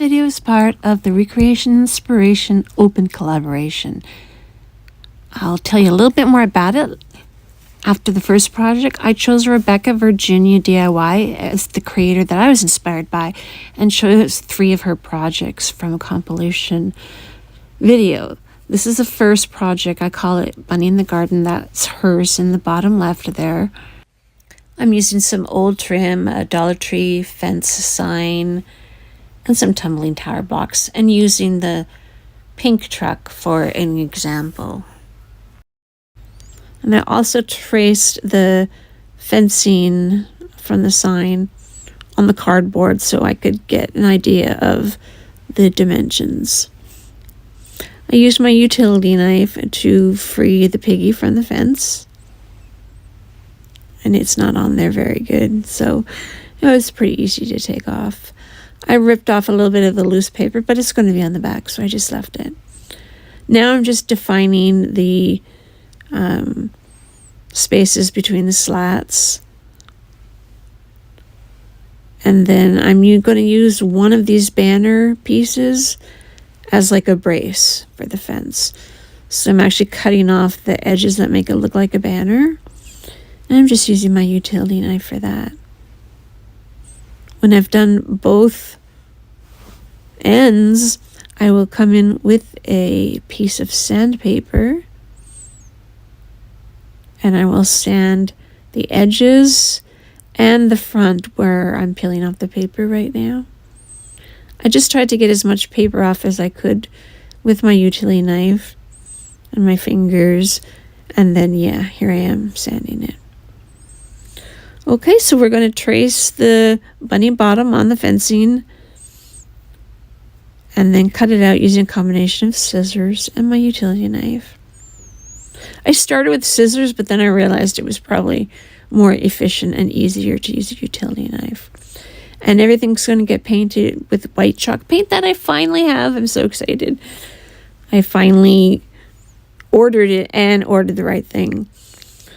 video is part of the Recreation Inspiration Open Collaboration. I'll tell you a little bit more about it. After the first project, I chose Rebecca Virginia DIY as the creator that I was inspired by and chose 3 of her projects from a compilation video. This is the first project. I call it Bunny in the Garden. That's hers in the bottom left there. I'm using some old trim, a Dollar Tree fence sign, and some tumbling tower blocks, and using the pink truck for an example. And I also traced the fencing from the sign on the cardboard so I could get an idea of the dimensions. I used my utility knife to free the piggy from the fence. And it's not on there very good, so it was pretty easy to take off. I ripped off a little bit of the loose paper, but it's going to be on the back, so I just left it. Now I'm just defining the spaces between the slats. And then I'm going to use one of these banner pieces as like a brace for the fence. So I'm actually cutting off the edges that make it look like a banner. And I'm just using my utility knife for that. When I've done both ends, I will come in with a piece of sandpaper and I will sand the edges and the front where I'm peeling off the paper right now. I just tried to get as much paper off as I could with my utility knife and my fingers, and then yeah, here I am sanding it. Okay, so we're going to trace the bunny bottom on the fencing and then cut it out using a combination of scissors and my utility knife. I started with scissors, but then I realized it was probably more efficient and easier to use a utility knife. And everything's going to get painted with white chalk paint that I finally have. I'm so excited. I finally ordered it and ordered the right thing.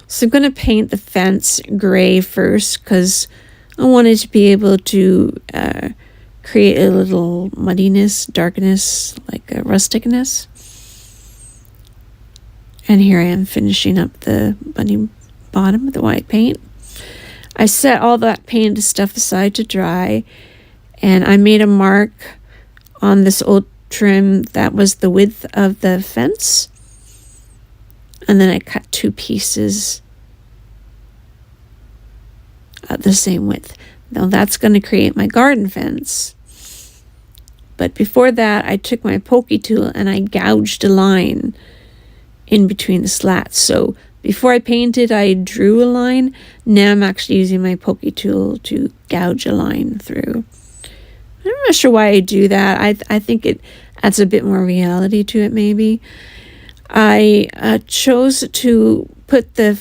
So I'm going to paint the fence gray first because I wanted to be able to create a little muddiness, darkness, like a rusticness. And here I am finishing up the bunny bottom with the white paint. I set all that painted stuff aside to dry, and I made a mark on this old trim that was the width of the fence. And then I cut 2 pieces at the same width. Now that's going to create my garden fence. But before that, I took my pokey tool and I gouged a line in between the slats. So before I painted, I drew a line. Now I'm actually using my pokey tool to gouge a line through. I'm not sure why I do that. I think it adds a bit more reality to it maybe. I chose to put the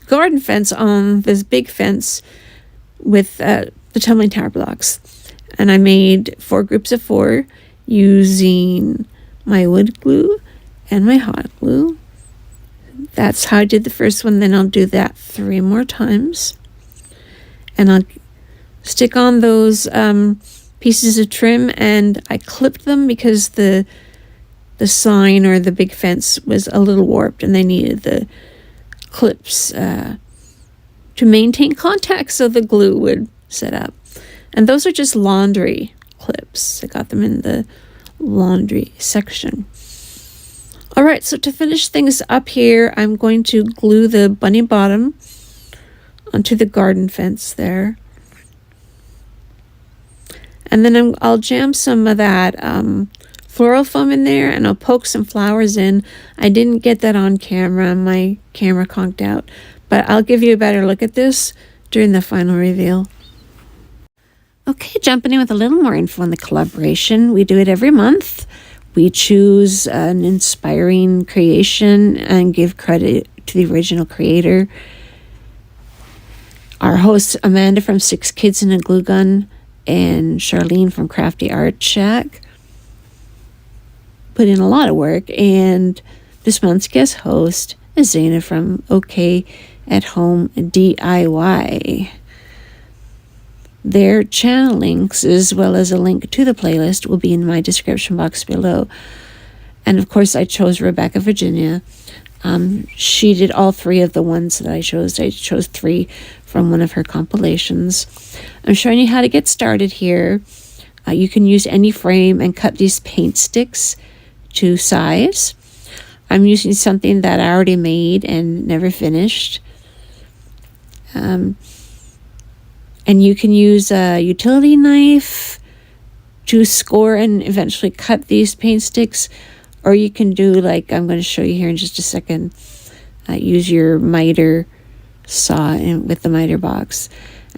garden fence on this big fence with the tumbling tower blocks. And I made 4 groups of 4 using my wood glue and my hot glue. That's how I did the first one. Then I'll do that 3 more times. And I'll stick on those pieces of trim, and I clipped them because the sign or the big fence was a little warped and they needed the clips to maintain contact so the glue would set up. And those are just laundry clips. I got them in the laundry section. All right, so to finish things up here, I'm going to glue the bunny bottom onto the garden fence there. And then I'll jam some of that floral foam in there, and I'll poke some flowers in. I didn't get that on camera. My camera conked out, but I'll give you a better look at this during the final reveal. Okay, jumping in with a little more info on the collaboration. We do it every month. We choose an inspiring creation and give credit to the original creator. Our hosts, Amanda from 6 Kids and a Glue Gun and Charlene from Crafty Art Shack, put in a lot of work. And this month's guest host is Zaina from OK at Home DIY. Their channel links, as well as a link to the playlist, will be in my description box below. And of course, I chose Rebecca Virginia. She did all 3 of the ones that I chose. I chose 3 from one of her compilations. I'm showing you how to get started here. You can use any frame and cut these paint sticks to size. I'm using something that I already made and never finished. And you can use a utility knife to score and eventually cut these paint sticks. Or you can do, like I'm going to show you here in just a second, use your miter saw with the miter box.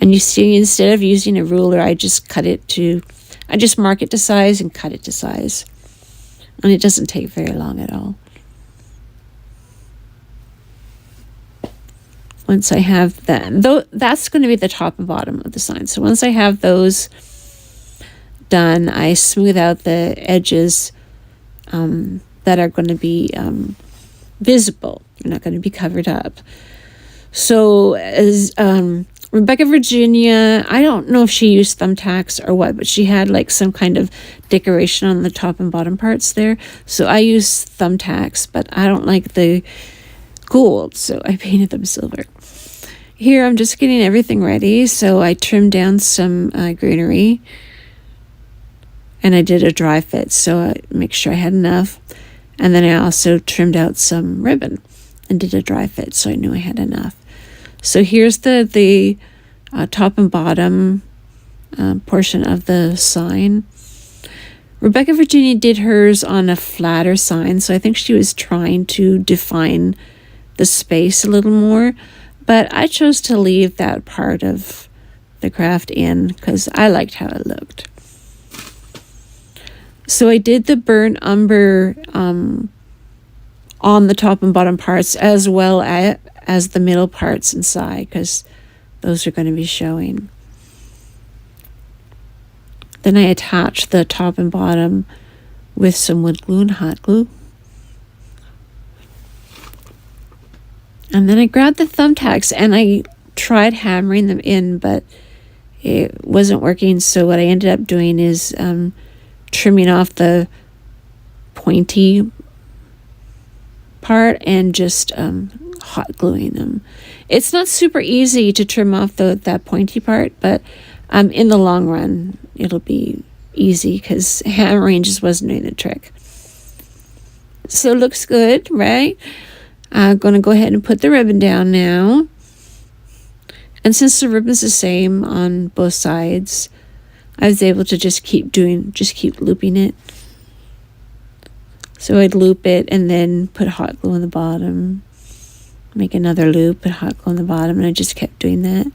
And you see, instead of using a ruler, I just mark it to size and cut it to size. And it doesn't take very long at all. Once I have that, that's going to be the top and bottom of the sign. So once I have those done, I smooth out the edges that are going to be visible. They're not going to be covered up. So as Rebecca Virginia, I don't know if she used thumbtacks or what, but she had like some kind of decoration on the top and bottom parts there. So I used thumbtacks, but I don't like the gold, so I painted them silver. Here I'm just getting everything ready, so I trimmed down some greenery, and I did a dry fit, so I make sure I had enough. And then I also trimmed out some ribbon and did a dry fit, so I knew I had enough. So here's the top and bottom portion of the sign. Rebecca Virginia did hers on a flatter sign, so I think she was trying to define the space a little more, but I chose to leave that part of the craft in because I liked how it looked. So I did the burnt umber on the top and bottom parts, as well as the middle parts inside, because those are going to be showing. Then I attached the top and bottom with some wood glue and hot glue. And then I grabbed the thumbtacks and I tried hammering them in, but it wasn't working. So what I ended up doing is trimming off the pointy part and just hot gluing them. It's not super easy to trim off that pointy part, but in the long run, it'll be easy because hammering just wasn't doing the trick. So it looks good, right? I'm going to go ahead and put the ribbon down now. And since the ribbon's the same on both sides, I was able to just keep looping it. So I'd loop it and then put hot glue on the bottom, make another loop, put hot glue on the bottom, and I just kept doing that.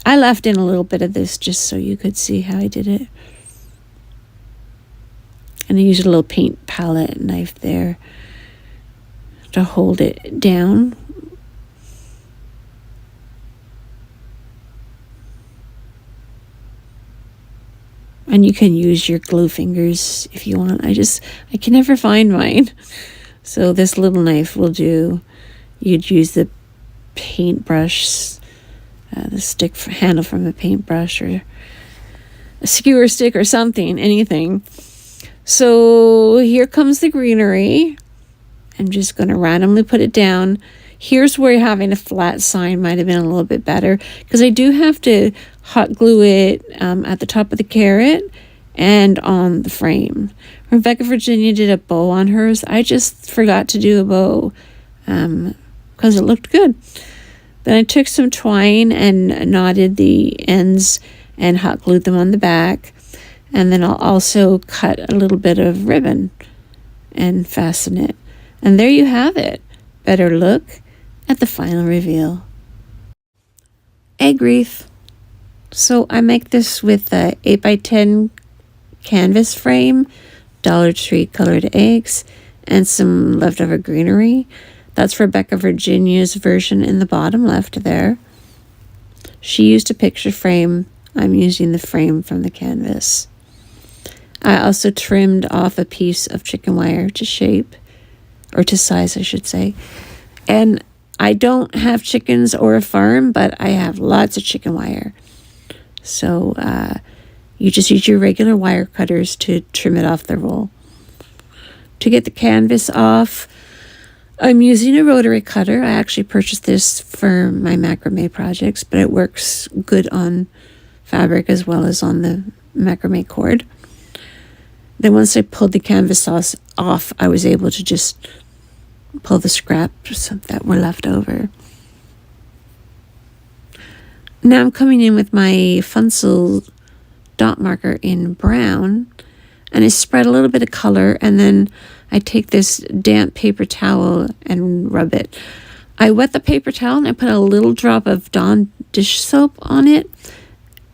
I left in a little bit of this just so you could see how I did it. And I used a little paint palette knife there to hold it down. And you can use your glue fingers if you want. I can never find mine. So this little knife will do. You'd use the paintbrush, the stick handle from a paintbrush, or a skewer stick or something, anything. So here comes the greenery. I'm just going to randomly put it down. Here's where having a flat sign might have been a little bit better, because I do have to hot glue it at the top of the carrot and on the frame. Rebecca Virginia did a bow on hers. I just forgot to do a bow because it looked good. Then I took some twine and knotted the ends and hot glued them on the back. And then I'll also cut a little bit of ribbon and fasten it. And there you have it. Better look at the final reveal. Egg wreath. So I make this with a 8x10 canvas frame, Dollar Tree colored eggs, and some leftover greenery. That's Rebecca Virginia's version in the bottom left there. She used a picture frame. I'm using the frame from the canvas. I also trimmed off a piece of chicken wire to shape, or to size, I should say. And I don't have chickens or a farm, but I have lots of chicken wire. So you just use your regular wire cutters to trim it off the roll. To get the canvas off, I'm using a rotary cutter. I actually purchased this for my macrame projects, but it works good on fabric as well as on the macrame cord. Then once I pulled the canvas off, I was able to just pull the scraps that were left over. Now I'm coming in with my Funsel dot marker in brown, and I spread a little bit of color, and then I take this damp paper towel and rub it. I wet the paper towel and I put a little drop of Dawn dish soap on it,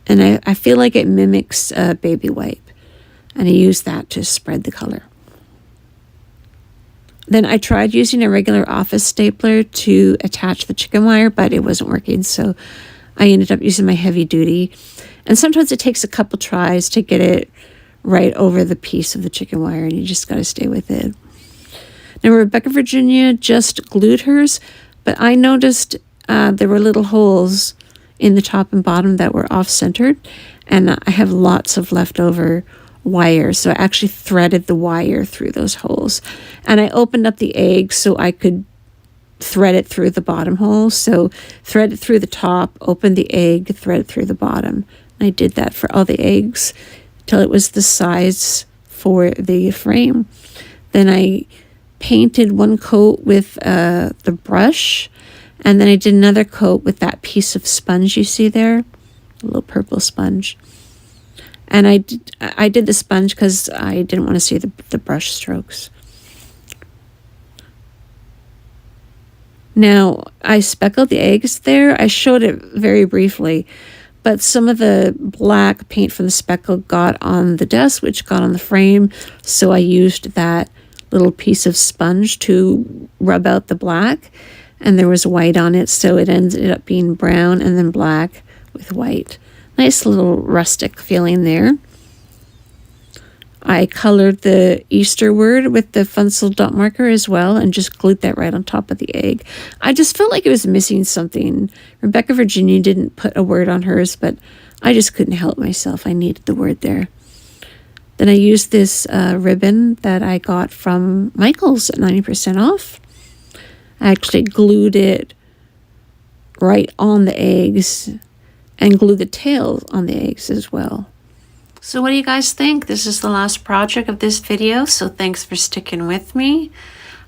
and I feel like it mimics a baby wipe, and I use that to spread the color. Then I tried using a regular office stapler to attach the chicken wire, but it wasn't working, so I ended up using my heavy duty. And sometimes it takes a couple tries to get it right over the piece of the chicken wire, and you just got to stay with it. Now, Rebecca Virginia just glued hers, but I noticed there were little holes in the top and bottom that were off-centered, and I have lots of leftover wire, so I actually threaded the wire through those holes. And I opened up the egg so I could thread it through the bottom hole. So thread it through the top, open the egg, thread it through the bottom. And I did that for all the eggs till it was the size for the frame. Then I painted one coat with the brush, and then I did another coat with that piece of sponge you see there, a little purple sponge. And I did the sponge because I didn't want to see the brush strokes. Now, I speckled the eggs there. I showed it very briefly, but some of the black paint from the speckle got on the desk, which got on the frame, so I used that little piece of sponge to rub out the black, and there was white on it, so it ended up being brown and then black with white. Nice little rustic feeling there. I colored the Easter word with the Funsel dot marker as well and just glued that right on top of the egg. I just felt like it was missing something. Rebecca Virginia didn't put a word on hers, but I just couldn't help myself. I needed the word there. Then I used this ribbon that I got from Michael's at 90% off. I actually glued it right on the eggs and glue the tails on the eggs as well. So what do you guys think? This is the last project of this video, so thanks for sticking with me.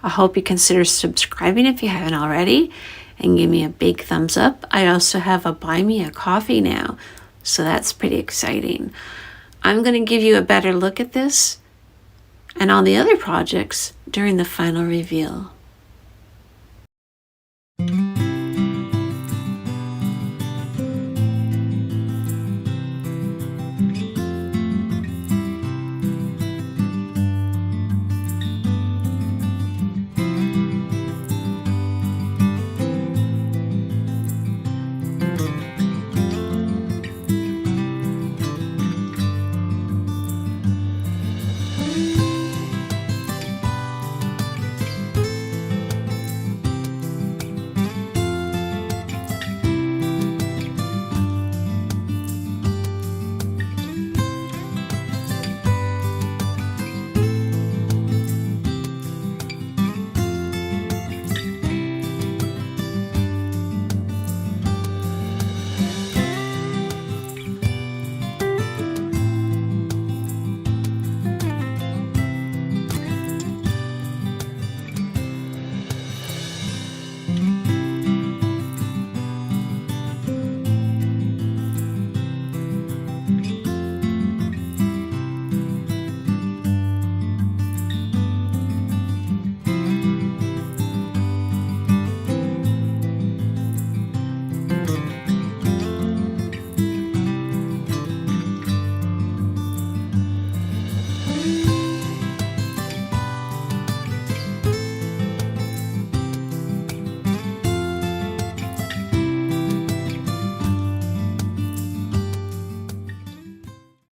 I hope you consider subscribing if you haven't already, and give me a big thumbs up. I also have a Buy Me a Coffee now, so that's pretty exciting. I'm going to give you a better look at this and all the other projects during the final reveal.